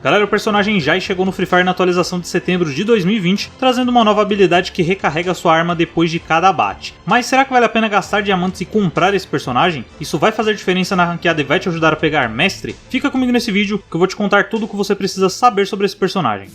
Galera, o personagem Jai chegou no Free Fire na atualização de setembro de 2020, trazendo uma nova habilidade que recarrega sua arma depois de cada abate. Mas será que vale a pena gastar diamantes e comprar esse personagem? Isso vai fazer diferença na ranqueada e vai te ajudar a pegar mestre? Fica comigo nesse vídeo que eu vou te contar tudo o que você precisa saber sobre esse personagem.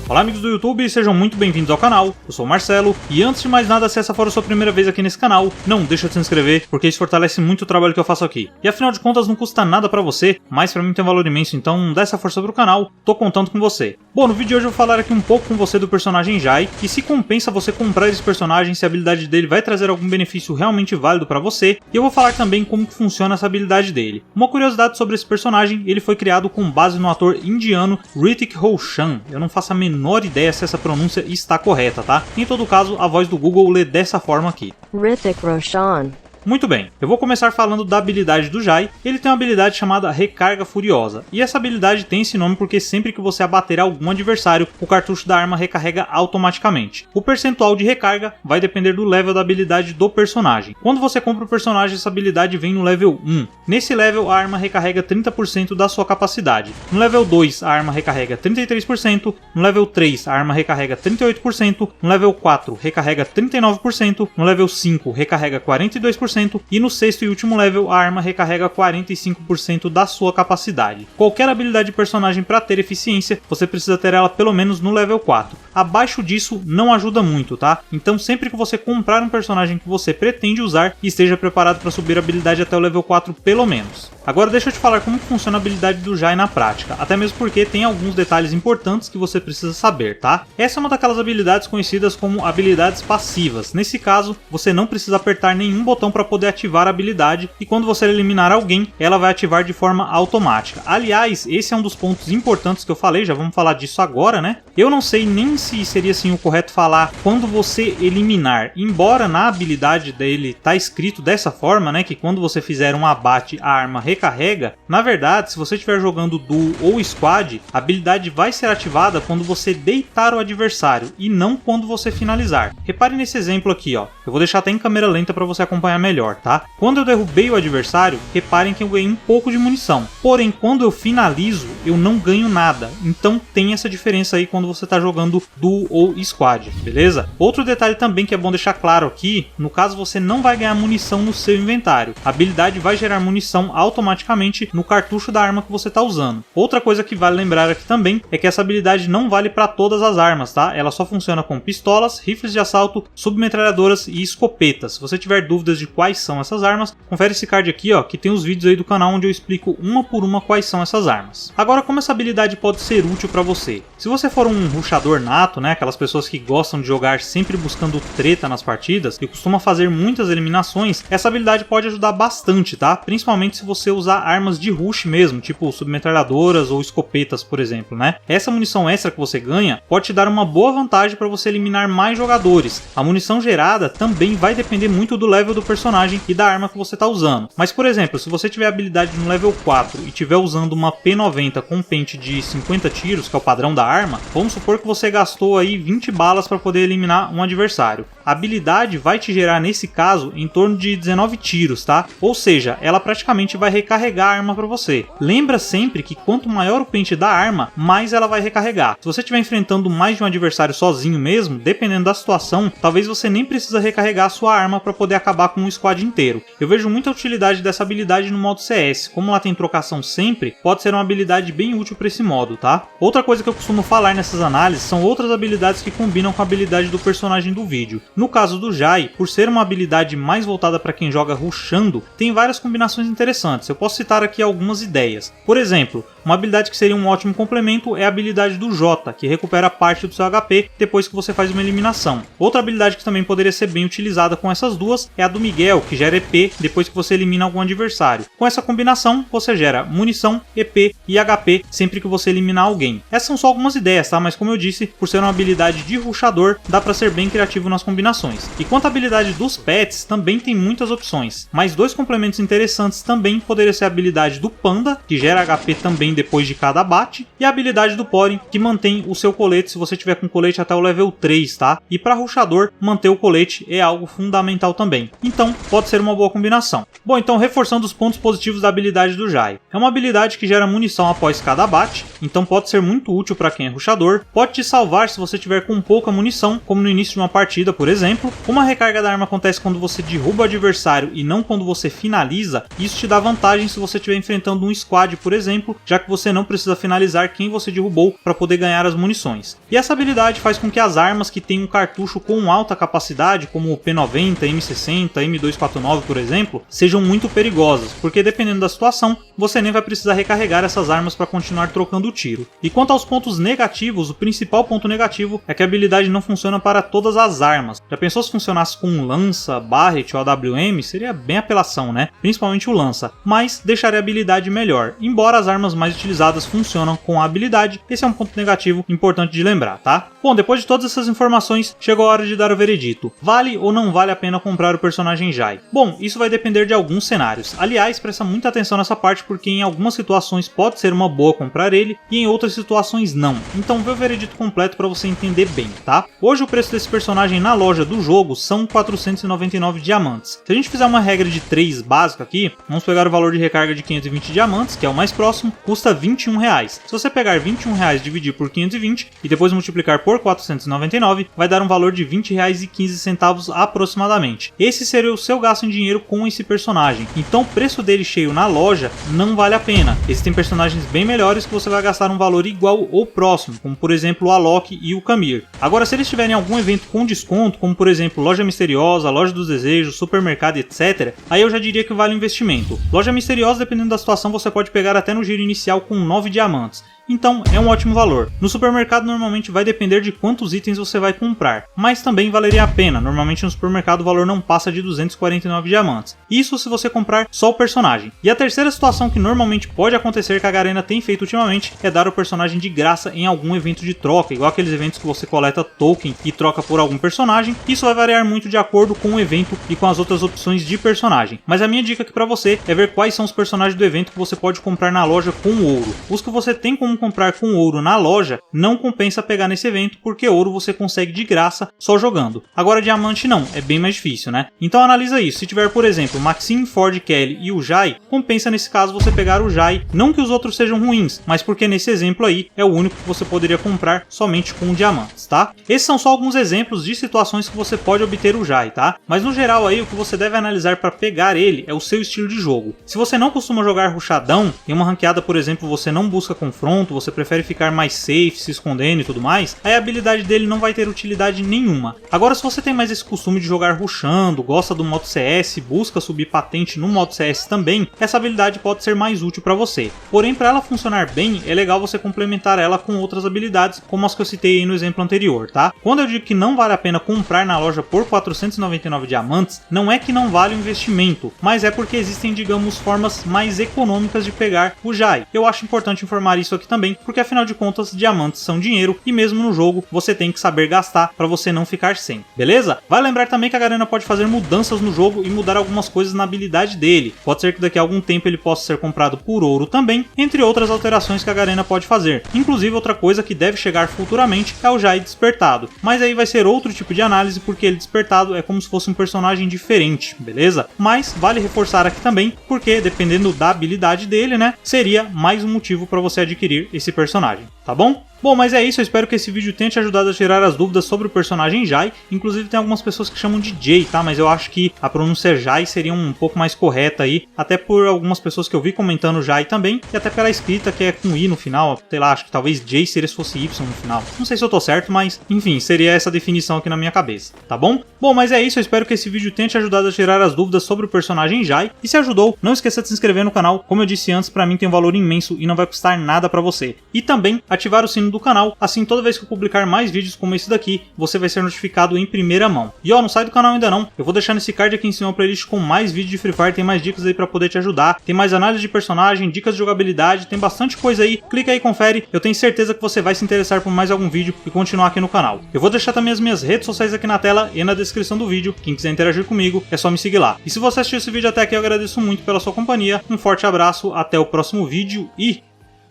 Olá amigos do YouTube, sejam muito bem-vindos ao canal, eu sou o Marcelo, e antes de mais nada, se essa for a sua primeira vez aqui nesse canal, não deixa de se inscrever, porque isso fortalece muito o trabalho que eu faço aqui. E afinal de contas não custa nada pra você, mas pra mim tem um valor imenso, então dá essa força pro canal, tô contando com você. Bom, no vídeo de hoje eu vou falar aqui um pouco com você do personagem Jai, e se compensa você comprar esse personagem, se a habilidade dele vai trazer algum benefício realmente válido pra você, e eu vou falar também como que funciona essa habilidade dele. Uma curiosidade sobre esse personagem, ele foi criado com base no ator indiano Hrithik Roshan, eu não faço a menor ideia se essa pronúncia está correta, tá? Em todo caso, a voz do Google lê dessa forma aqui. Hrithik Roshan. Muito bem, eu vou começar falando da habilidade do Jai. Ele tem uma habilidade chamada Recarga Furiosa, e essa habilidade tem esse nome porque sempre que você abater algum adversário, o cartucho da arma recarrega automaticamente. O percentual de recarga vai depender do level da habilidade do personagem. Quando você compra o personagem, essa habilidade vem no level 1. Nesse level, a arma recarrega 30% da sua capacidade. No level 2, a arma recarrega 33%, no level 3, a arma recarrega 38%, no level 4, recarrega 39%, no level 5, recarrega 42%, e no sexto e último level a arma recarrega 45% da sua capacidade. Qualquer habilidade de personagem para ter eficiência, você precisa ter ela pelo menos no level 4. Abaixo disso não ajuda muito, tá? Então sempre que você comprar um personagem que você pretende usar, esteja preparado para subir a habilidade até o level 4 pelo menos. Agora deixa eu te falar como funciona a habilidade do Jai na prática, até mesmo porque tem alguns detalhes importantes que você precisa saber, tá? Essa é uma daquelas habilidades conhecidas como habilidades passivas. Nesse caso, você não precisa apertar nenhum botão para poder ativar a habilidade, e quando você eliminar alguém, ela vai ativar de forma automática. Aliás, esse é um dos pontos importantes que eu falei, já vamos falar disso agora, né? Eu não sei nem se seria assim o correto falar quando você eliminar, embora na habilidade dele tá escrito dessa forma, né, que quando você fizer um abate, a arma recarrega. Na verdade, se você estiver jogando duo ou squad, a habilidade vai ser ativada quando você deitar o adversário e não quando você finalizar. Repare nesse exemplo aqui, ó. Eu vou deixar até em câmera lenta para você acompanhar melhor, tá? Quando eu derrubei o adversário, reparem que eu ganhei um pouco de munição. Porém, quando eu finalizo, eu não ganho nada. Então tem essa diferença aí quando você tá jogando duo ou squad, beleza? Outro detalhe também que é bom deixar claro aqui, no caso você não vai ganhar munição no seu inventário. A habilidade vai gerar munição automaticamente no cartucho da arma que você está usando. Outra coisa que vale lembrar aqui também é que essa habilidade não vale para todas as armas, tá? Ela só funciona com pistolas, rifles de assalto, submetralhadoras e escopetas. Se você tiver dúvidas de quais são essas armas, confere esse card aqui, ó, que tem os vídeos aí do canal onde eu explico uma por uma quais são essas armas. Agora, como essa habilidade pode ser útil para você? Se você for um rushador nato, né, aquelas pessoas que gostam de jogar sempre buscando treta nas partidas e costuma fazer muitas eliminações, essa habilidade pode ajudar bastante, tá? Principalmente se você usar armas de rush mesmo, tipo submetralhadoras ou escopetas, por exemplo, né? Essa munição extra que você ganha pode te dar uma boa vantagem para você eliminar mais jogadores. A munição gerada também vai depender muito do level do personagem e da arma que você está usando. Mas, por exemplo, se você tiver habilidade no level 4 e estiver usando uma P90 com pente de 50 tiros, que é o padrão da arma, vamos supor que você gastou aí 20 balas para poder eliminar um adversário. A habilidade vai te gerar, nesse caso, em torno de 19 tiros, tá? Ou seja, ela praticamente vai recarregar a arma para você. Lembra sempre que quanto maior o pente da arma, mais ela vai recarregar. Se você estiver enfrentando mais de um adversário sozinho mesmo, dependendo da situação, talvez você nem precisa recarregar a sua arma para poder acabar com um squad inteiro. Eu vejo muita utilidade dessa habilidade no modo CS. Como ela tem trocação sempre, pode ser uma habilidade bem útil para esse modo, tá? Outra coisa que eu costumo falar nessas análises são outras habilidades que combinam com a habilidade do personagem do vídeo. No caso do Jai, por ser uma habilidade mais voltada para quem joga rushando, tem várias combinações interessantes. Eu posso citar aqui algumas ideias. Por exemplo, uma habilidade que seria um ótimo complemento é a habilidade do Jota, que recupera parte do seu HP depois que você faz uma eliminação. Outra habilidade que também poderia ser bem utilizada com essas duas é a do Miguel, que gera EP depois que você elimina algum adversário. Com essa combinação, você gera munição, EP e HP sempre que você eliminar alguém. Essas são só algumas ideias, tá? Mas como eu disse, por ser uma habilidade de rushador, dá pra ser bem criativo nas combinações. E quanto à habilidade dos pets, também tem muitas opções, mas dois complementos interessantes também poderia ser a habilidade do Panda, que gera HP também depois de cada abate, e a habilidade do Porin, que mantém o seu colete se você tiver com colete até o level 3, tá? E para rushador, manter o colete é algo fundamental também, então pode ser uma boa combinação. Bom, então reforçando os pontos positivos da habilidade do Jai. É uma habilidade que gera munição após cada abate, então pode ser muito útil para quem é rushador, pode te salvar se você tiver com pouca munição, como no início de uma partida, por exemplo. Uma recarga da arma acontece quando você derruba o adversário e não quando você finaliza, isso te dá vantagem se você estiver enfrentando um squad, por exemplo, já que você não precisa finalizar quem você derrubou para poder ganhar as munições. E essa habilidade faz com que as armas que têm um cartucho com alta capacidade, como o P90, M60, M249, por exemplo, sejam muito perigosas, porque dependendo da situação, você nem vai precisar recarregar essas armas para continuar trocando o tiro. E quanto aos pontos negativos, o principal ponto negativo é que a habilidade não funciona para todas as armas. Já pensou se funcionasse com um lança, Barret ou AWM? Seria bem apelação, né? Principalmente o lança, mas deixaria a habilidade melhor. Embora as armas mais utilizadas funcionam com a habilidade, esse é um ponto negativo importante de lembrar, tá? Bom, depois de todas essas informações, chegou a hora de dar o veredito. Vale ou não vale a pena comprar o personagem Jai? Bom, isso vai depender de alguns cenários. Aliás, presta muita atenção nessa parte porque em algumas situações pode ser uma boa comprar ele e em outras situações não. Então vê o veredito completo para você entender bem, tá? Hoje o preço desse personagem na loja do jogo são 499 diamantes. Se a gente fizer uma regra de 3 básica aqui, vamos pegar o valor de recarga de 520 diamantes, que é o mais próximo, custa R$21. Se você pegar R$21 e dividir por 520 e depois multiplicar por 499, vai dar um valor de R$20,15 aproximadamente. Esse seria o seu gasto em dinheiro com esse personagem. Então o preço dele cheio na loja não vale a pena. Existem personagens bem melhores que você vai gastar um valor igual ou próximo, como por exemplo o Alok e o Camir. Agora, se eles tiverem algum evento com desconto, como por exemplo Loja Misteriosa, Loja dos Desejos, Supermercado, etc., aí eu já diria que vale o investimento. Loja Misteriosa, dependendo da situação, você pode pegar até no giro inicial com 9 diamantes. Então é um ótimo valor. No supermercado normalmente vai depender de quantos itens você vai comprar, mas também valeria a pena. Normalmente no supermercado o valor não passa de 249 diamantes. Isso se você comprar só o personagem. E a terceira situação que normalmente pode acontecer, que a Garena tem feito ultimamente, é dar o personagem de graça em algum evento de troca, igual aqueles eventos que você coleta token e troca por algum personagem. Isso vai variar muito de acordo com o evento e com as outras opções de personagem. Mas a minha dica aqui pra você é ver quais são os personagens do evento que você pode comprar na loja com ouro. Os que você tem como comprar com ouro na loja, não compensa pegar nesse evento, porque ouro você consegue de graça só jogando. Agora diamante não, é bem mais difícil, né? Então analisa isso. Se tiver, por exemplo, Maxine, Ford, Kelly e o Jai, compensa nesse caso você pegar o Jai. Não que os outros sejam ruins, mas porque nesse exemplo aí é o único que você poderia comprar somente com diamantes, tá? Esses são só alguns exemplos de situações que você pode obter o Jai, tá? Mas no geral aí o que você deve analisar para pegar ele é o seu estilo de jogo. Se você não costuma jogar rushadão, em uma ranqueada, por exemplo, você não busca confronto, você prefere ficar mais safe, se escondendo e tudo mais, aí a habilidade dele não vai ter utilidade nenhuma. Agora, se você tem mais esse costume de jogar rushando, gosta do modo CS, busca subir patente no modo CS também, essa habilidade pode ser mais útil para você. Porém, para ela funcionar bem, é legal você complementar ela com outras habilidades, como as que eu citei aí no exemplo anterior, tá? Quando eu digo que não vale a pena comprar na loja por 499 diamantes, não é que não vale o investimento, mas é porque existem, digamos, formas mais econômicas de pegar o Jai. Eu acho importante informar isso aqui também, porque afinal de contas, diamantes são dinheiro e mesmo no jogo você tem que saber gastar para você não ficar sem, beleza? Vai lembrar também que a Garena pode fazer mudanças no jogo e mudar algumas coisas na habilidade dele. Pode ser que daqui a algum tempo ele possa ser comprado por ouro também, entre outras alterações que a Garena pode fazer. Inclusive outra coisa que deve chegar futuramente é o Jai despertado, mas aí vai ser outro tipo de análise porque ele despertado é como se fosse um personagem diferente, beleza? Mas vale reforçar aqui também porque dependendo da habilidade dele, né, seria mais um motivo para você adquirir esse personagem, tá bom? Bom, mas é isso, eu espero que esse vídeo tenha te ajudado a tirar as dúvidas sobre o personagem Jai. Inclusive tem algumas pessoas que chamam de Jay, tá? Mas eu acho que a pronúncia Jai seria um pouco mais correta aí, até por algumas pessoas que eu vi comentando Jai também, e até pela escrita que é com I no final, sei lá, acho que talvez Jay seria se fosse Y no final. Não sei se eu tô certo, mas enfim, seria essa definição aqui na minha cabeça, tá bom? Bom, mas é isso, eu espero que esse vídeo tenha te ajudado a tirar as dúvidas sobre o personagem Jai, e se ajudou, não esqueça de se inscrever no canal, como eu disse antes, pra mim tem um valor imenso e não vai custar nada pra você. E também ativar o sino sino do canal, assim toda vez que eu publicar mais vídeos como esse daqui, você vai ser notificado em primeira mão. E ó, não sai do canal ainda não, eu vou deixar nesse card aqui em cima uma playlist com mais vídeos de Free Fire, tem mais dicas aí pra poder te ajudar, tem mais análise de personagem, dicas de jogabilidade, tem bastante coisa aí, clica aí e confere, eu tenho certeza que você vai se interessar por mais algum vídeo e continuar aqui no canal. Eu vou deixar também as minhas redes sociais aqui na tela e na descrição do vídeo, quem quiser interagir comigo é só me seguir lá. E se você assistiu esse vídeo até aqui, eu agradeço muito pela sua companhia, um forte abraço, até o próximo vídeo e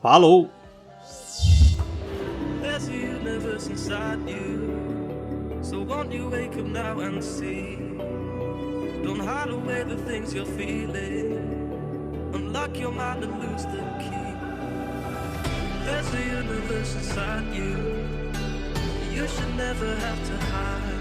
falou! So won't you wake up now and see? Don't hide away the things you're feeling. Unlock your mind and lose the key. There's a universe inside you. You should never have to hide.